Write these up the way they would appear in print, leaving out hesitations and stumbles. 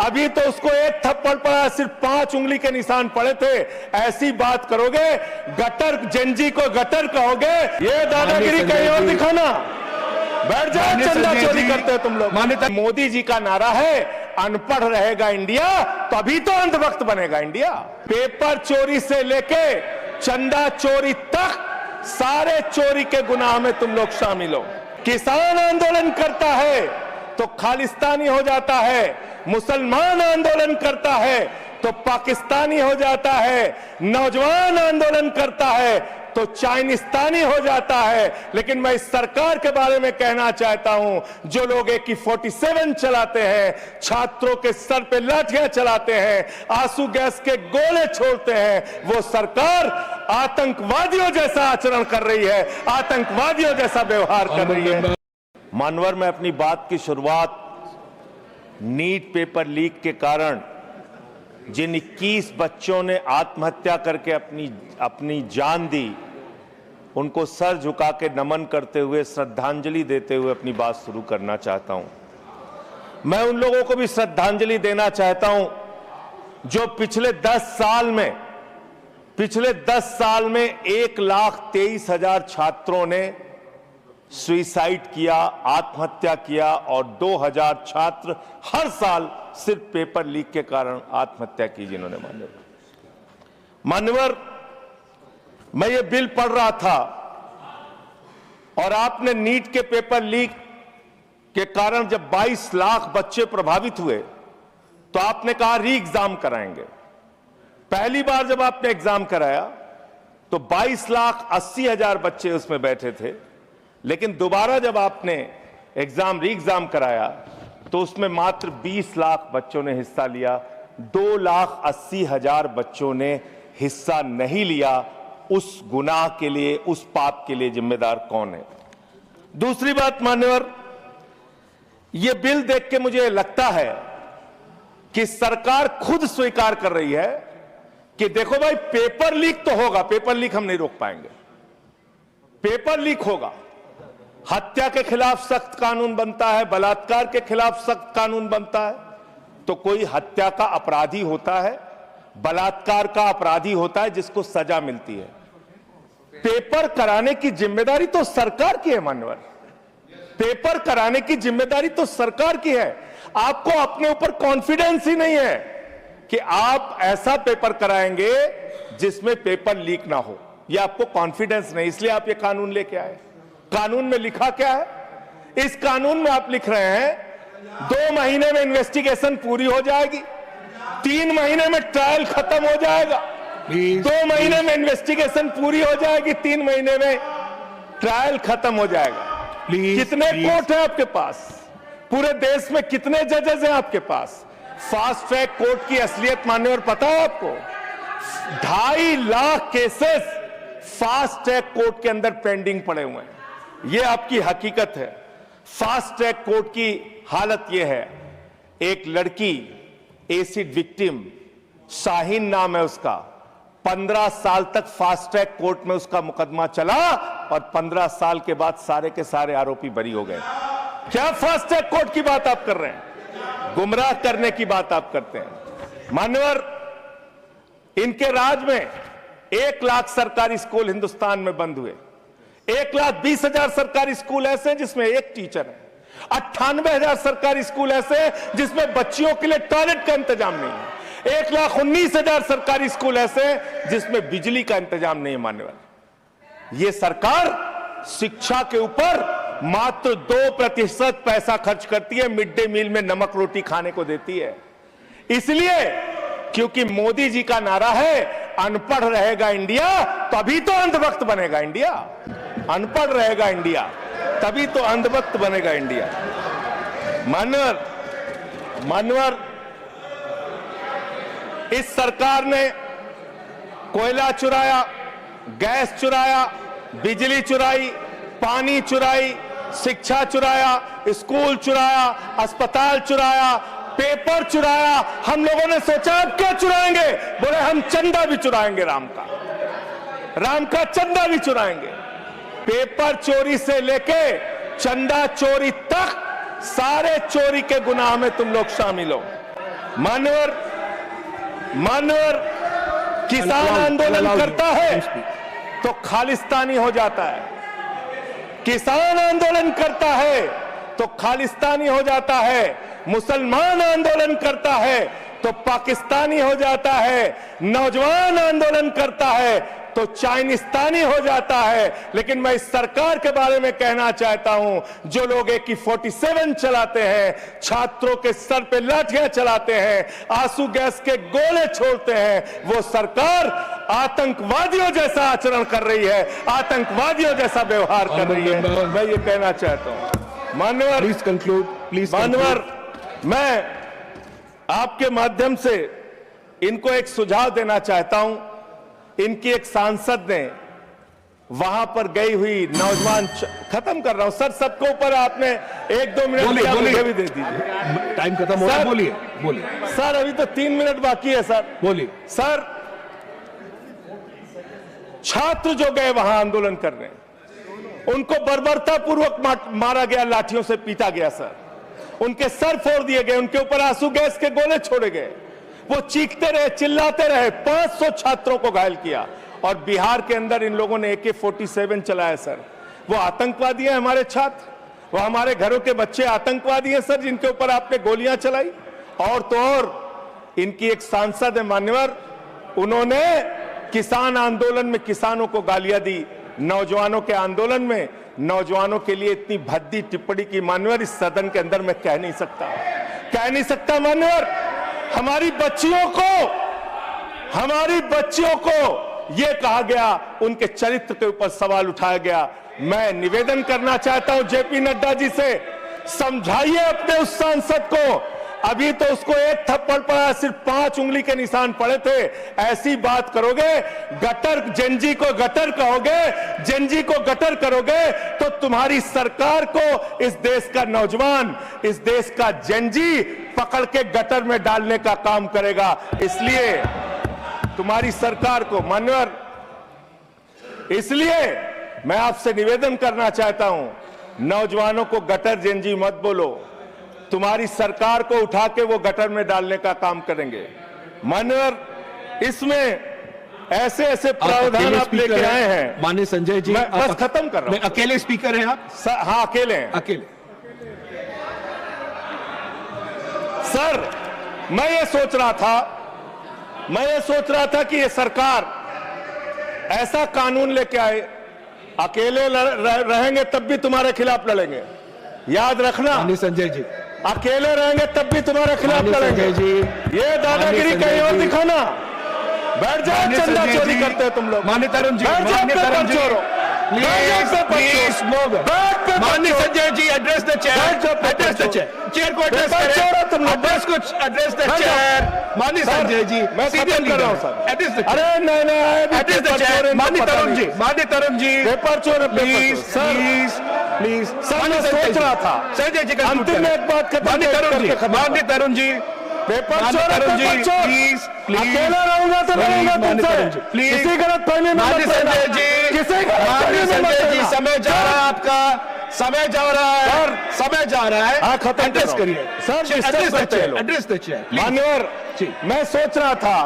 अभी तो उसको एक थप्पड़ पड़ा, सिर्फ 5 उंगली के निशान पड़े थे। ऐसी बात करोगे, गटर जेनजी को गटर कहोगे, ये दादागिरी कहीं और दिखाना। बैठ जाओ, चंदा चोरी करते हो तुम लोग। मोदी जी का नारा है अनपढ़ रहेगा इंडिया, तभी तो अंधभक्त बनेगा इंडिया। पेपर चोरी से लेके चंदा चोरी तक सारे चोरी के गुनाह में तुम लोग शामिल हो। किसान आंदोलन करता है तो खालिस्तानी हो जाता है, मुसलमान आंदोलन करता है तो पाकिस्तानी हो जाता है, नौजवान आंदोलन करता है तो चाइनिस्तानी हो जाता है। लेकिन मैं इस सरकार के बारे में कहना चाहता हूं, जो लोग AK-47 चलाते हैं, छात्रों के सर पे लाठियां चलाते हैं, आंसू गैस के गोले छोड़ते हैं, वो सरकार आतंकवादियों जैसा आचरण कर रही है, आतंकवादियों जैसा व्यवहार कर रही है। मानवर में अपनी बात की शुरुआत नीट पेपर लीक के कारण जिन 21 बच्चों ने आत्महत्या करके अपनी जान दी, उनको सर झुका के नमन करते हुए, श्रद्धांजलि देते हुए अपनी बात शुरू करना चाहता हूं। मैं उन लोगों को भी श्रद्धांजलि देना चाहता हूं जो पिछले 10 साल में 1,23,000 छात्रों ने सुसाइड किया, आत्महत्या किया, और 2,000 छात्र हर साल सिर्फ पेपर लीक के कारण आत्महत्या की जिन्होंने। मान्यवर, मैं ये बिल पढ़ रहा था और आपने नीट के पेपर लीक के कारण जब 22 लाख बच्चे प्रभावित हुए तो आपने कहा री एग्जाम कराएंगे। पहली बार जब आपने एग्जाम कराया तो 22,80,000 बच्चे उसमें बैठे थे, लेकिन दोबारा जब आपने री एग्जाम कराया तो उसमें मात्र 20 लाख बच्चों ने हिस्सा लिया, 2,80,000 बच्चों ने हिस्सा नहीं लिया। उस गुनाह के लिए, उस पाप के लिए जिम्मेदार कौन है? दूसरी बात मान्यवर, यह बिल देख के मुझे लगता है कि सरकार खुद स्वीकार कर रही है कि देखो भाई, पेपर लीक तो होगा, पेपर लीक हम नहीं रोक पाएंगे, पेपर लीक होगा। हत्या के खिलाफ सख्त कानून बनता है, बलात्कार के खिलाफ सख्त कानून बनता है। तो कोई हत्या का अपराधी होता है, बलात्कार का अपराधी होता है जिसको सजा मिलती है। पेपर कराने की जिम्मेदारी तो सरकार की है मान्यवर, पेपर कराने की जिम्मेदारी तो सरकार की है। आपको अपने ऊपर कॉन्फिडेंस ही नहीं है कि आप ऐसा पेपर कराएंगे जिसमें पेपर लीक ना हो, यह आपको कॉन्फिडेंस नहीं, इसलिए आप ये कानून लेके आए। कानून में लिखा क्या है? इस कानून में आप लिख रहे हैं 2 महीने में इन्वेस्टिगेशन पूरी हो जाएगी, 3 महीने में ट्रायल खत्म हो जाएगा, 2 महीने में इन्वेस्टिगेशन पूरी हो जाएगी, 3 महीने में ट्रायल खत्म हो जाएगा। कितने कोर्ट हैं आपके पास? पूरे देश में कितने जजेस हैं आपके पास? फास्ट ट्रैक कोर्ट की असलियत मान्यवर पता है आपको? 2.5 lakh cases fast track court के अंदर पेंडिंग पड़े हुए हैं। यह आपकी हकीकत है। फास्ट ट्रैक कोर्ट की हालत यह है, एक लड़की एसिड विक्टिम, शाहीन नाम है उसका, 15 साल तक फास्ट ट्रैक कोर्ट में उसका मुकदमा चला और 15 साल के बाद सारे के सारे आरोपी बरी हो गए। क्या फास्ट ट्रैक कोर्ट की बात आप कर रहे हैं? गुमराह करने की बात आप करते हैं। मान्यवर, इनके राज में 1 लाख सरकारी स्कूल हिंदुस्तान में बंद हुए। 1,20,000 सरकारी स्कूल ऐसे हैं जिसमें एक टीचर है। 98,000 सरकारी स्कूल ऐसे हैं जिसमें बच्चियों के लिए टॉयलेट का इंतजाम नहीं है। 1,19,000 सरकारी स्कूल ऐसे हैं जिसमें बिजली का इंतजाम नहीं है। मान्यवर, यह सरकार शिक्षा के ऊपर मात्र 2% पैसा खर्च करती है, मिड डे मील में नमक रोटी खाने को देती है। इसलिए क्योंकि मोदी जी का नारा है अनपढ़ रहेगा इंडिया, तभी तो अंधभक्त बनेगा इंडिया। अनपढ़ रहेगा इंडिया, तभी तो अंधभक्त बनेगा इंडिया। मान्यवर, इस सरकार ने कोयला चुराया, गैस चुराया, बिजली चुराई, पानी चुराई, शिक्षा चुराया, स्कूल चुराया, अस्पताल चुराया, पेपर चुराया। हम लोगों ने सोचा अब क्या चुराएंगे? बोले हम चंदा भी चुराएंगे, राम का चंदा भी चुराएंगे। पेपर चोरी से लेके चंदा चोरी तक सारे चोरी के गुनाह में तुम लोग शामिल हो। मान्यवर किसान आंदोलन करता है तो खालिस्तानी हो जाता है, किसान आंदोलन करता है तो खालिस्तानी हो जाता है, मुसलमान आंदोलन करता है तो पाकिस्तानी हो जाता है, नौजवान आंदोलन करता है तो चाइनिस्तानी हो जाता है। लेकिन मैं इस सरकार के बारे में कहना चाहता हूं, जो लोग AK-47 चलाते हैं, छात्रों के सर पे लाठियां चलाते हैं, आंसू गैस के गोले छोड़ते हैं, वो सरकार आतंकवादियों जैसा आचरण कर रही है, आतंकवादियों जैसा व्यवहार कर रही है। मैं ये कहना चाहता हूं। मान्यवर, प्लीज कंक्लूड, प्लीज। मान्यवर, मैं आपके माध्यम से इनको एक सुझाव देना चाहता हूं। इनकी एक सांसद ने वहां पर गई हुई नौजवान, खत्म कर रहा हूं सर, सबके ऊपर आपने 1-2 मिनट दिया, मुझे भी दे दीजिए। टाइम खत्म हो रहा है, बोलिए बोलिए सर, अभी तो 3 मिनट बाकी है सर, बोलिए सर। छात्र जो गए वहां आंदोलन करने, उनको बर्बरतापूर्वक मारा गया, लाठियों से पीटा गया सर, उनके सर फोड़ दिए गए, उनके ऊपर आंसू गैस के गोले छोड़े गए, वो चीखते रहे, चिल्लाते रहे, 500 छात्रों को घायल किया। और बिहार के अंदर इन लोगों ने AK-47 चलाया सर। वो आतंकवादी हैं हमारे छात्र, वो हमारे घरों के बच्चे आतंकवादी हैं सर, जिनके ऊपर आपने गोलियां चलाई। और तो और इनकी एक सांसद है मान्यवर, उन्होंने किसान आंदोलन में किसानों को गालियां दी, नौजवानों के आंदोलन में नौजवानों के लिए इतनी भद्दी टिप्पणी की मान्यवर, इस सदन के अंदर मैं कह नहीं सकता मान्यवर। हमारी बच्चियों को यह कहा गया, उनके चरित्र के ऊपर सवाल उठाया गया। मैं निवेदन करना चाहता हूं JP नड्डा जी से, समझाइए अपने उस सांसद को। अभी तो उसको 1 थप्पड़ पड़ा, सिर्फ 5 उंगली के निशान पड़े थे। ऐसी बात करोगे, गटर जेनजी को गटर कहोगे, जेनजी को गटर करोगे, तो तुम्हारी सरकार को इस देश का नौजवान, इस देश का जेनजी पकड़ के गटर में डालने का काम करेगा। इसलिए तुम्हारी सरकार को मान्यवर, इसलिए मैं आपसे निवेदन करना चाहता हूं, नौजवानों को गटर जेनजी मत बोलो, तुम्हारी सरकार को उठा के वो गटर में डालने का काम करेंगे मान्यवर। इसमें ऐसे प्रावधान आप लेके आए हैं। माननीय संजय जी, मैं बस खत्म कर रहा हूं। अकेले स्पीकर हैं आप? हाँ, अकेले हैं। अकेले। सर, मैं ये सोच रहा था कि ये सरकार ऐसा कानून लेके आए, अकेले रहेंगे तब भी तुम्हारे खिलाफ लड़ेंगे, याद रखना। माननीय संजय जी, अकेले रहेंगे तब भी तुम्हारे खिलाफ लड़ेंगे जी। ये दादागिरी कहीं और दिखाना। बैठ जाओ, चंदा चोरी करते हो तुम लोग। माननीय तरुण जी, माननीय Sanjay ji, address the chair, chair को एड्रेस करें, एड्रेस द चेयर। माननीय संजय जी, मैं खत्म कर रहा हूं सर। अरे नहीं, एड्रेस द चेयर। माननीय तरुण जी, पेपर चोर, प्लीज प्लीज। सर, मैं सोच रहा था संजय जी, अंतिम में एक बात खत्म। माननीय तरुण जी, पेपर चोर, प्लीज अकेला रहूंगा तो रहूंगा तुमसे, किसी गलत फहमी में मत पड़ना। माननीय संजय जी, समय जा रहा है आपका, समय जा रहा है। हाँ, खत्म एड्रेस करिए सर, एड्रेस द चेयर। मान्यवर, मैं सोच रहा था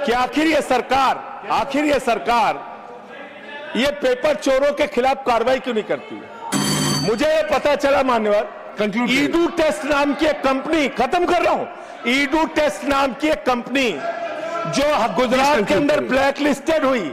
कि आखिर ये सरकार ये पेपर चोरों के खिलाफ कार्रवाई क्यों नहीं करती। मुझे ये पता चला मान्यवर, ईडू टेस्ट नाम की एक कंपनी, खत्म कर रहा हूं, ईडू टेस्ट नाम की एक कंपनी जो गुजरात के अंदर ब्लैक लिस्टेड हुई,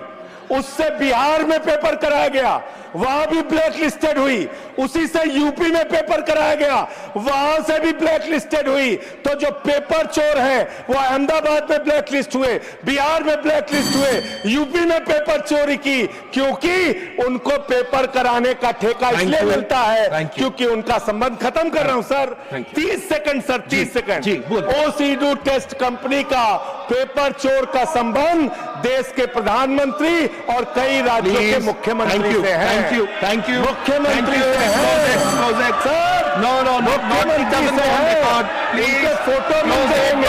उससे बिहार में पेपर कराया गया, वहां भी ब्लैक लिस्टेड हुई, उसी से यूपी में पेपर कराया गया, वहां से भी ब्लैक लिस्टेड हुई। तो जो पेपर चोर है वो अहमदाबाद में ब्लैक लिस्ट हुए, बिहार में ब्लैक लिस्ट हुए, यूपी में पेपर चोरी की, क्योंकि उनको पेपर कराने का ठेका इसलिए मिलता है क्योंकि उनका संबंध, खत्म कर रहा हूं सर, 30 सेकंड सर, 30 सेकंड। उस ईडू टेस्ट कंपनी का पेपर चोर का संबंध देश के प्रधानमंत्री और कई राज्यों के मुख्यमंत्री से है। थैंक यू मुख्यमंत्री से है सर, मुख्यमंत्री से है, प्लीज फोटो मिल जाएंगे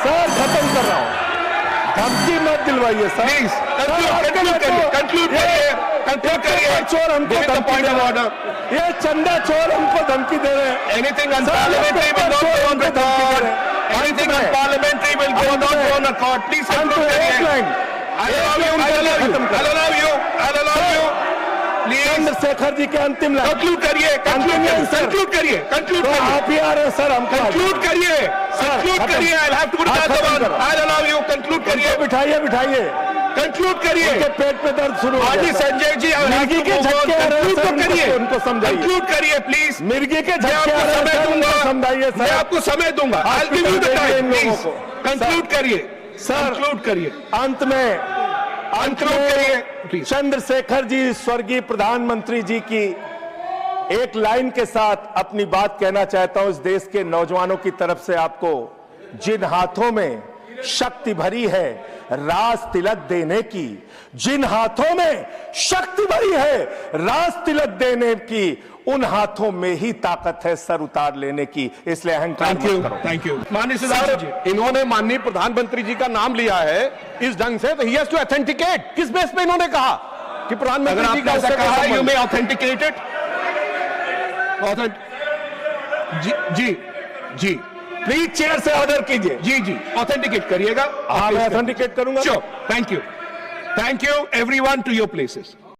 सर। खत्म कर रहा हूं, धमकी मत दिलवाइए सर, प्लीज कंक्लूड करिए। चोर हमको धमकी दे रहे हैं, ये चंदा चोर हमको धमकी दे रहे हैं। Anything unparliamentary will not go on record. Everything on parliamentary will go not go on a court. Please conclude करिए. I'll allow you. Please. Chandrashekhar ji के अंतिम लाइन Conclude करिए. सर Conclude करिए. तो आप ही आ रहे हैं सर हमको Conclude करिए. I'll have to go to the other one. I'll allow you. Conclude करिए. बिठाइए Conclude करिए. उनके पेट पे दर्द शुरू हो हाजी गया Sanjay ji, I will have मिर्गी to के move on. झटके आ रहे हैं Conclude सर, तो करिए. उनको समझाइए Conclude करिए प्लीज. मिर्गी के मैं झटके आ आपको रहे हैं समय सर, दूंगा. उनको समझाइए मैं सर आपको समय दूंगा. I'll give you the hospital time. भेजिए इन Please. लोगों को. Conclude करिए. सर Conclude करिए. अंत में Conclude करिए. Please. चंद्रशेखर जी स्वर्गीय प्रधानमंत्री जी की एक लाइन के साथ अपनी बात कहना चाहता हूं इस देश के नौजवानों की तरफ से आपको. जिन हाथों में शक्ति भरी है राज तिलक देने की, जिन हाथों में शक्ति भरी है राज तिलक देने की, उन हाथों में ही ताकत है सर उतार लेने की. इसलिए अहंकार मत करो. Thank you. माननीय सिद्धार्थ जी. इन्होंने माननीय प्रधानमंत्री जी का नाम लिया है इस ढंग से, तो ही हैज टू ऑथेंटिकेट. किस बेस पे इन्होंने कहा कि अगर प्रधानमंत्री जी आपने का ऐसा उससे कहा, कोई you संबंध? may authenticate it. जी प्लीज चेयर से ऑर्डर कीजिए. जी ऑथेंटिकेट करिएगा. हाँ मैं ऑथेंटिकेट करूंगा. Sure. Thank you. Thank you everyone to your places.